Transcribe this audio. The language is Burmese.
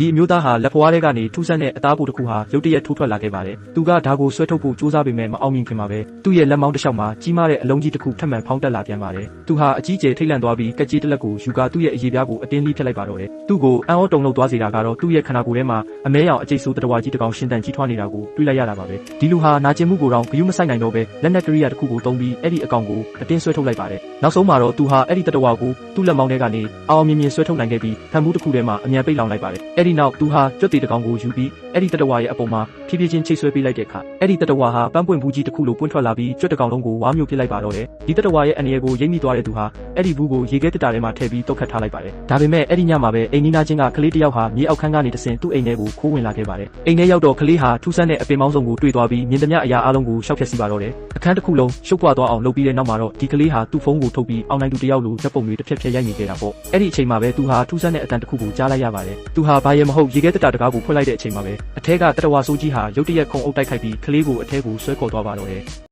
ဒီအမျိုးသားဟာလက်ဖွားထဲကနေထူးဆန်းတဲ့အသားပိုတစ်ခုဟာရုတ်တရက်ထိုးထွက်လာခဲ့ပါတယ်သူကဒါကိုဆွဲထုတ်ဖို့ကြိုးစားပေမဲ့မအောင်မြင်ခင်မှာပဲသူ့ရဲ့လက်မောင်းတစ်လျှောက်မှာကြီးမားတဲ့အလုံးကြီးတစ်ခုထပ်မံဖောင်းတက်လာပြန်ပါတယ်သူဟာအကြီးကျယ်ထိတ်လန့်သွားပြီးကက်ကြီးတစ်လက်ကိုယူကာသူ့ရဲ့အရေးပြားကိုအတင်းလေးဖြတ်လိုက်ပါတော့တယ်သူ့ကိုအံ့ဩတုန်လှုပ်သွားစေတာကတော့သူ့ရဲ့ခန္ဓာကိုယ်ထဲမှာအမဲရောင်အကျိတ်ဆိုးတတဝါကြီးတစ်ကောင်ရှင်သန်ကြီးထွားနေတာကိုတွေ့လိုက်ရတာပါပဲဒီလူဟာနာကျင်မှုကိုတော့ဂရုမစိုက်နိုင်တော့ပဲလက်နက်ကရိယာတစ်ခုကိုသုံးပြီးအဲ့ဒီအကောင်ကိုအတင်းဆွဲထုတ်လိုက်ပါတယ်နောက်ဆုံးမှာတော့သူဟာအဲ့ဒီတတဝါကိုသူ့လက်မောင်းထဲကနေအောင်မြင်မြင်ဆွဲထုတ်နိုင်ခဲ့ပြီးဖန်မှုတစ်ခုထဲမှာအမြန်ပိတ်လောင်လိုက်ပါတယ်အဲ့ဒီနောက်သူဟာကြွက်တီတစ်ကောင်ကိုယူပြီးအဲ့ဒီတတဝါရဲ့အပေါ်မှာဖြည်းဖြည်းချင်းချိတ်ဆွဲပေးလိုက်တဲ့အခါအဲ့ဒီတတဝါဟာပန်းပွင့်ဘူးကြီးတစ်ခုလိုပွင့်ထွက်လာပြီးကြွက်တစ်ကောင်လုံးကိုဝါမျိုးပစ်လိုက်ပါတော့တယ်ဒီတတဝါရဲ့အနေအကိုရိပ်မိသွားတဲ့သူဟာအဲ့ဒီဘူးကိုရေခဲတတာထဲမှာထည့်ပြီးတုတ်ခတ်ထားလိုက်ပါတယ်ဒါပေမဲ့အဲ့ဒီညမှာပဲအိမ်နီးနားချင်းကကလေးတစ်ယောက်ဟာမြေအောက်ခန်းကနေတဆင်သူ့အိမ်ထဲကိုခိုးဝင်လာခဲ့ပါတယ်အိမ်ထဲရောက်တော့ကလေးဟာထူးဆန်းတဲ့အပင်ပေါင်းစုံကိုတွေ့သွားပြီးမြင်သမျှအရာအလုံးကိုရှောက်ဖျက်စီပါတော့တယ်အခန်းတစ်ခုလုံးရှုပ်ပွားသွားအောင်လုပ်ပြီးတဲ့နောက်မှာတော့ဒီကလေးဟာသူ့ဖုန်းကိုထုတ်ပြီးအောင်နိုင်သူတစ်ယောက်လိုဓာတ်ပုံတွေတစ်ဖြက်ဖြက်ရိုက်နေခဲ့တာပေါ့အဲ့ဒီအချိန်မှာပဲသူဟာထူးဆန်းတဲ့အတန်တစ်ခုကိုကြားလိုက်ရပါတယ်သူဟာဘာရဲမဟုတ်ရေခဲတတာတကားကိုဖွင့်လိုက်တဲ့အချိန်မှာပဲအထက်ကတတဝါဆိုးကြီးဟာရုတ်တရက်ခုန်အုပ်တိုက်ခိုက်ပြီးကလေးကိုအထဲကိုဆွဲခေါ်သွားပါတော့တယ်